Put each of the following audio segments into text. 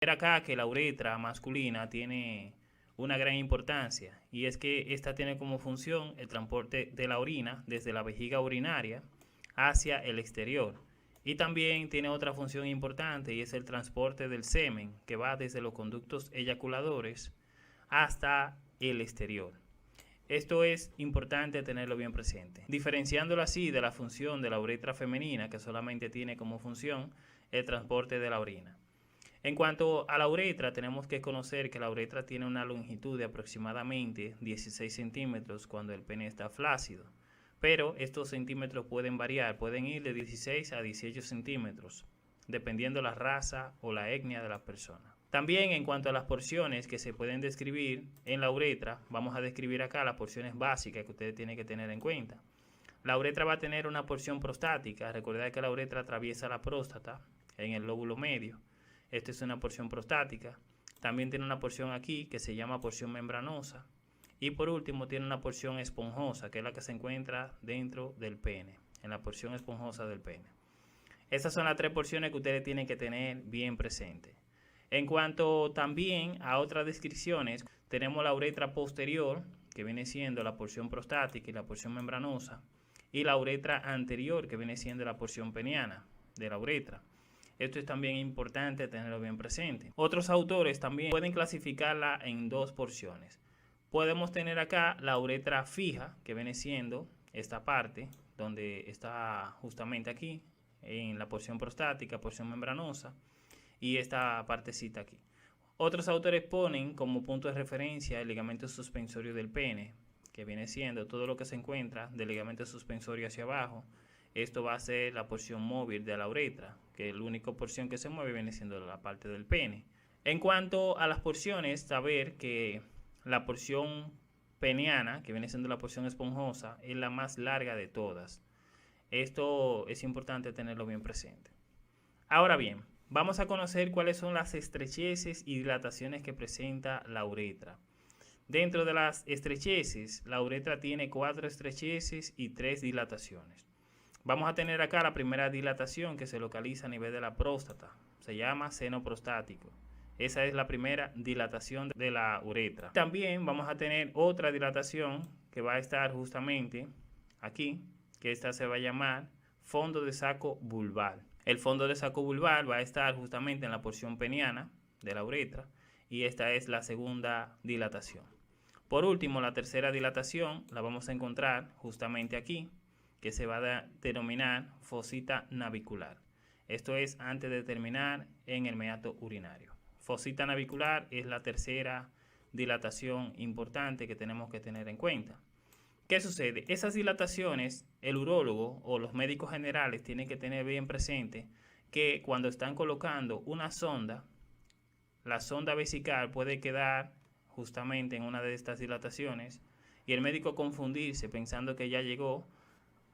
Ver acá que la uretra masculina tiene una gran importancia y es que esta tiene como función el transporte de la orina desde la vejiga urinaria hacia el exterior. Y también tiene otra función importante y es el transporte del semen que va desde los conductos eyaculadores hasta el exterior. Esto es importante tenerlo bien presente, diferenciándolo así de la función de la uretra femenina, que solamente tiene como función el transporte de la orina. En cuanto a la uretra, tenemos que conocer que la uretra tiene una longitud de aproximadamente 16 centímetros cuando el pene está flácido, pero estos centímetros pueden variar, pueden ir de 16 a 18 centímetros, dependiendo la raza o la etnia de la persona. También en cuanto a las porciones que se pueden describir en la uretra, vamos a describir acá las porciones básicas que ustedes tienen que tener en cuenta. La uretra va a tener una porción prostática. Recordad que la uretra atraviesa la próstata en el lóbulo medio. Esta es una porción prostática. También tiene una porción aquí que se llama porción membranosa. Y por último tiene una porción esponjosa, que es la que se encuentra dentro del pene, en la porción esponjosa del pene. Estas son las tres porciones que ustedes tienen que tener bien presentes. En cuanto también a otras descripciones, tenemos la uretra posterior, que viene siendo la porción prostática y la porción membranosa, y la uretra anterior, que viene siendo la porción peniana de la uretra. Esto es también importante tenerlo bien presente. Otros autores también pueden clasificarla en dos porciones. Podemos tener acá la uretra fija, que viene siendo esta parte, donde está justamente aquí, en la porción prostática, porción membranosa, y esta partecita aquí. Otros autores ponen como punto de referencia el ligamento suspensorio del pene, que viene siendo todo lo que se encuentra del ligamento suspensorio hacia abajo. Esto va a ser la porción móvil de la uretra, que la única porción que se mueve viene siendo la parte del pene. En cuanto a las porciones, saber que la porción peniana, que viene siendo la porción esponjosa, es la más larga de todas. Esto es importante tenerlo bien presente. Ahora bien, vamos a conocer cuáles son las estrecheces y dilataciones que presenta la uretra. Dentro de las estrecheces, la uretra tiene 4 estrecheces y 3 dilataciones. Vamos a tener acá la primera dilatación que se localiza a nivel de la próstata. Se llama seno prostático. Esa es la primera dilatación de la uretra. También vamos a tener otra dilatación que va a estar justamente aquí, que esta se va a llamar fondo de saco vulvar. El fondo de saco vulvar va a estar justamente en la porción peniana de la uretra y esta es la segunda dilatación. Por último, la tercera dilatación la vamos a encontrar justamente aquí, que se va a denominar fosita navicular. Esto es antes de terminar en el meato urinario. Fosita navicular es la tercera dilatación importante que tenemos que tener en cuenta. ¿Qué sucede? Esas dilataciones, el urólogo o los médicos generales tienen que tener bien presente que cuando están colocando una sonda, la sonda vesical puede quedar justamente en una de estas dilataciones y el médico confundirse pensando que ya llegó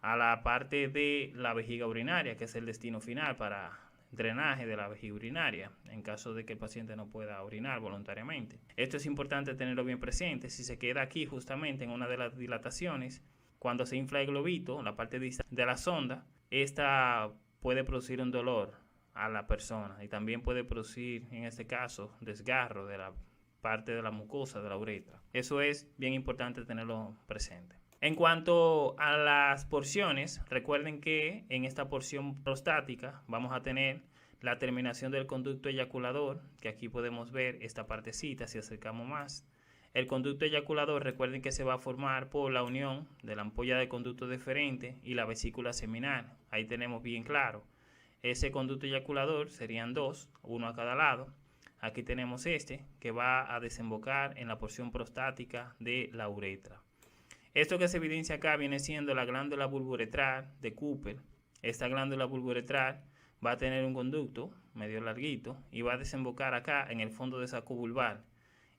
a la parte de la vejiga urinaria, que es el destino final para drenaje de la vejiga urinaria, en caso de que el paciente no pueda orinar voluntariamente. Esto es importante tenerlo bien presente. Si se queda aquí justamente en una de las dilataciones, cuando se infla el globito, la parte de la sonda, esta puede producir un dolor a la persona y también puede producir, en este caso, desgarro de la parte de la mucosa de la uretra. Eso es bien importante tenerlo presente. En cuanto a las porciones, recuerden que en esta porción prostática vamos a tener la terminación del conducto eyaculador, que aquí podemos ver esta partecita si acercamos más. El conducto eyaculador, recuerden que se va a formar por la unión de la ampolla de conducto deferente y la vesícula seminal. Ahí tenemos bien claro. Ese conducto eyaculador serían dos, uno a cada lado. Aquí tenemos este que va a desembocar en la porción prostática de la uretra. Esto que se evidencia acá viene siendo la glándula bulbouretral de Cooper. Esta glándula bulbouretral va a tener un conducto medio larguito y va a desembocar acá en el fondo de saco vulvar.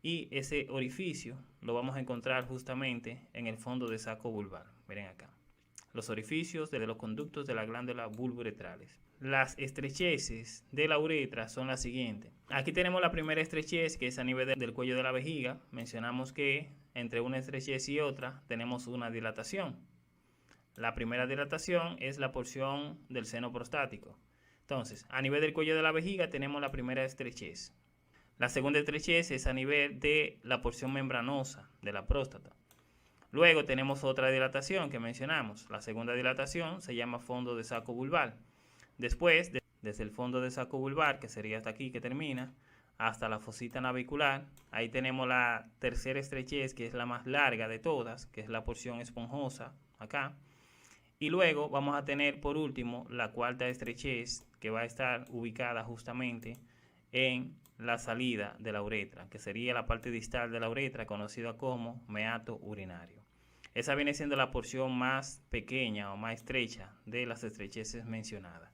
Y ese orificio lo vamos a encontrar justamente en el fondo de saco vulvar. Miren acá. Los orificios de los conductos de la glándula bulbouretrales. Las estrecheces de la uretra son las siguientes. Aquí tenemos la primera estrechez, que es a nivel del cuello de la vejiga. Mencionamos que entre una estrechez y otra tenemos una dilatación. La primera dilatación es la porción del seno prostático. Entonces, a nivel del cuello de la vejiga tenemos la primera estrechez. La segunda estrechez es a nivel de la porción membranosa de la próstata. Luego tenemos otra dilatación que mencionamos. La segunda dilatación se llama fondo de saco vulvar. Después, desde el fondo de saco vulvar, que sería hasta aquí que termina, hasta la fosita navicular, ahí tenemos la tercera estrechez, que es la más larga de todas, que es la porción esponjosa, acá. Y luego vamos a tener por último la cuarta estrechez, que va a estar ubicada justamente en la salida de la uretra, que sería la parte distal de la uretra, conocida como meato urinario. Esa viene siendo la porción más pequeña o más estrecha de las estrecheces mencionadas.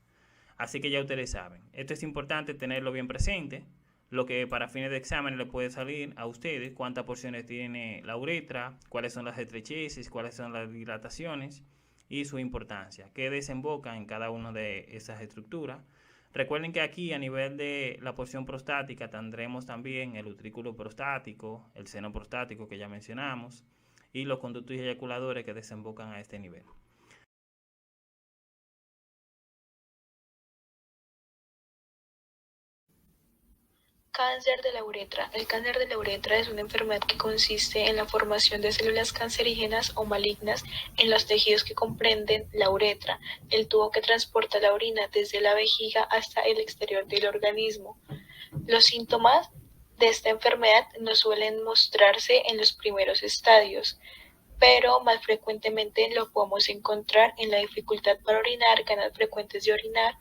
Así que ya ustedes saben, esto es importante tenerlo bien presente, lo que para fines de examen le puede salir a ustedes, cuántas porciones tiene la uretra, cuáles son las estrecheces, cuáles son las dilataciones y su importancia, qué desemboca en cada una de esas estructuras. Recuerden que aquí a nivel de la porción prostática tendremos también el utrículo prostático, el seno prostático que ya mencionamos y los conductos eyaculadores que desembocan a este nivel. Cáncer de la uretra. El cáncer de la uretra es una enfermedad que consiste en la formación de células cancerígenas o malignas en los tejidos que comprenden la uretra, el tubo que transporta la orina desde la vejiga hasta el exterior del organismo. Los síntomas de esta enfermedad no suelen mostrarse en los primeros estadios, pero más frecuentemente lo podemos encontrar en la dificultad para orinar, ganas frecuentes de orinar,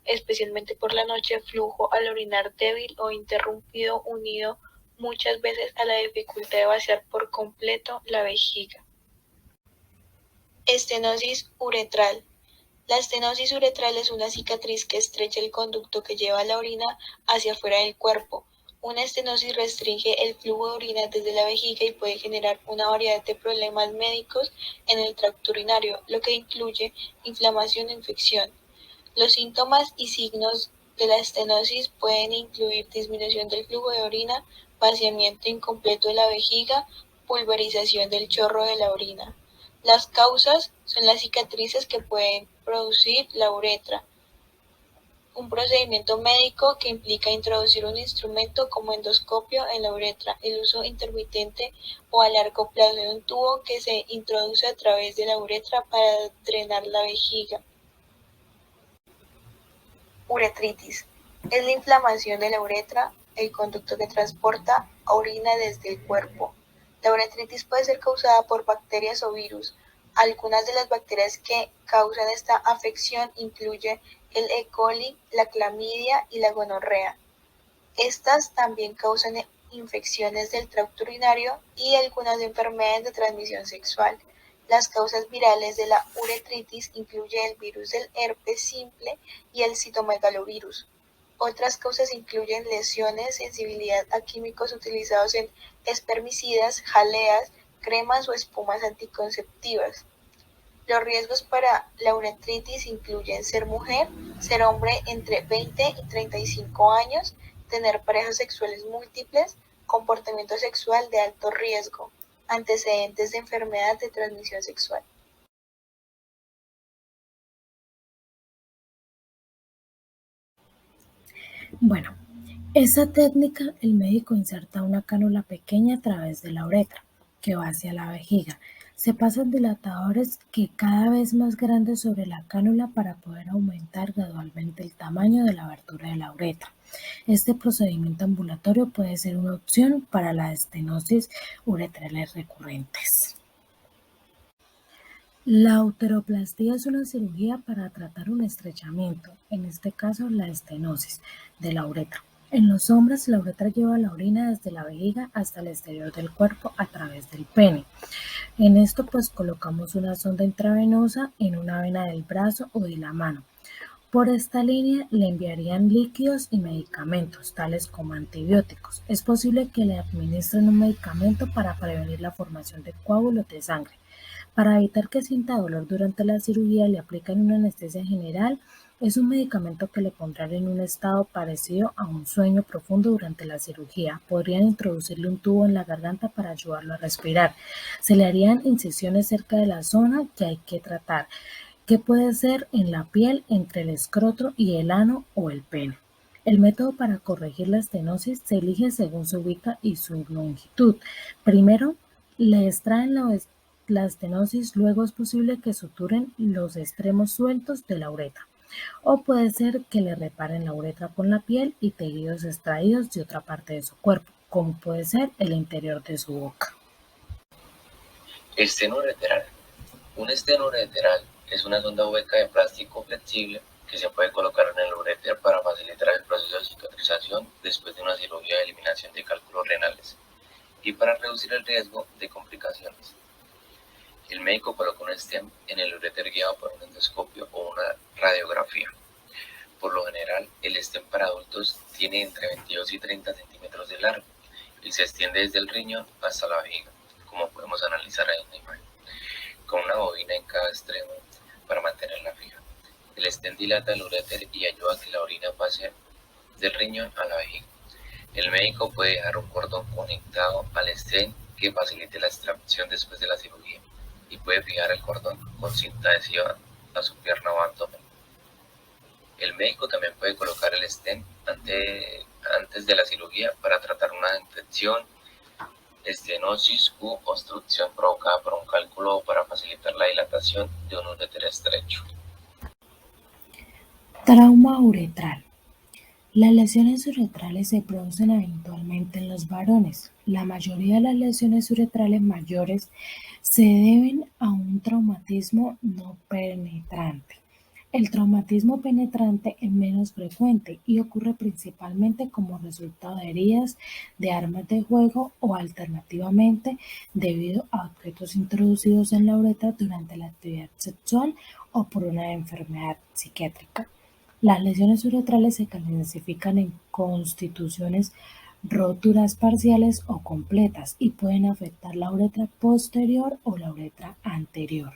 especialmente por la noche, flujo al orinar débil o interrumpido, unido muchas veces a la dificultad de vaciar por completo la vejiga. Estenosis uretral. La estenosis uretral es una cicatriz que estrecha el conducto que lleva la orina hacia afuera del cuerpo. Una estenosis restringe el flujo de orina desde la vejiga y puede generar una variedad de problemas médicos en el tracto urinario, lo que incluye inflamación e infección. Los síntomas y signos de la estenosis pueden incluir disminución del flujo de orina, vaciamiento incompleto de la vejiga, pulverización del chorro de la orina. Las causas son las cicatrices que pueden producir la uretra. Un procedimiento médico que implica introducir un instrumento como endoscopio en la uretra, el uso intermitente o a largo plazo de un tubo que se introduce a través de la uretra para drenar la vejiga. Uretritis. Es la inflamación de la uretra, el conducto que transporta orina desde el cuerpo. La uretritis puede ser causada por bacterias o virus. Algunas de las bacterias que causan esta afección incluyen el E. coli, la clamidia y la gonorrea. Estas también causan infecciones del tracto urinario y algunas enfermedades de transmisión sexual. Las causas virales de la uretritis incluyen el virus del herpes simple y el citomegalovirus. Otras causas incluyen lesiones, sensibilidad a químicos utilizados en espermicidas, jaleas, cremas o espumas anticonceptivas. Los riesgos para la uretritis incluyen ser mujer, ser hombre entre 20 y 35 años, tener parejas sexuales múltiples, comportamiento sexual de alto riesgo, antecedentes de enfermedad de transmisión sexual. Bueno, esa técnica el médico inserta una cánula pequeña a través de la uretra que va hacia la vejiga. Se pasan dilatadores que cada vez más grandes sobre la cánula para poder aumentar gradualmente el tamaño de la abertura de la uretra. Este procedimiento ambulatorio puede ser una opción para las estenosis uretrales recurrentes. La uteroplastía es una cirugía para tratar un estrechamiento, en este caso la estenosis, de la uretra. En los hombres, la uretra lleva la orina desde la vejiga hasta el exterior del cuerpo a través del pene. En esto pues colocamos una sonda intravenosa en una vena del brazo o de la mano. Por esta línea le enviarían líquidos y medicamentos, tales como antibióticos. Es posible que le administren un medicamento para prevenir la formación de coágulos de sangre. Para evitar que sienta dolor durante la cirugía, le aplican una anestesia general. Es un medicamento que le pondrán en un estado parecido a un sueño profundo durante la cirugía. Podrían introducirle un tubo en la garganta para ayudarlo a respirar. Se le harían incisiones cerca de la zona que hay que tratar, que puede ser en la piel, entre el escroto y el ano o el pene. El método para corregir la estenosis se elige según se ubica y su longitud. Primero, le extraen la estenosis, luego es posible que suturen los extremos sueltos de la uretra. O puede ser que le reparen la uretra con la piel y tejidos extraídos de otra parte de su cuerpo, como puede ser el interior de su boca. Esteno ureteral. Un esteno ureteral es una sonda hueca de plástico flexible que se puede colocar en el uréter para facilitar el proceso de cicatrización después de una cirugía de eliminación de cálculos renales y para reducir el riesgo de complicaciones. El médico coloca un stent en el uréter guiado por un endoscopio o una radiografía. Por lo general, el stent para adultos tiene entre 22 y 30 centímetros de largo y se extiende desde el riñón hasta la vejiga, como podemos analizar ahí en la imagen, con una bobina en cada extremo para mantenerla fija. El stent dilata el uréter y ayuda a que la orina pase del riñón a la vejiga. El médico puede dejar un cordón conectado al stent que facilite la extracción después de la cirugía y puede fijar el cordón con cinta adhesiva a su pierna o abdomen. El médico también puede colocar el stent antes de la cirugía para tratar una infección, estenosis u obstrucción provocada por un cálculo o para facilitar la dilatación de un uréter estrecho. Trauma uretral. Las lesiones uretrales se producen habitualmente en los varones. La mayoría de las lesiones uretrales mayores se deben a un traumatismo no penetrante. El traumatismo penetrante es menos frecuente y ocurre principalmente como resultado de heridas de armas de juego o alternativamente debido a objetos introducidos en la uretra durante la actividad sexual o por una enfermedad psiquiátrica. Las lesiones uretrales se clasifican en constituciones roturas parciales o completas y pueden afectar la uretra posterior o la uretra anterior.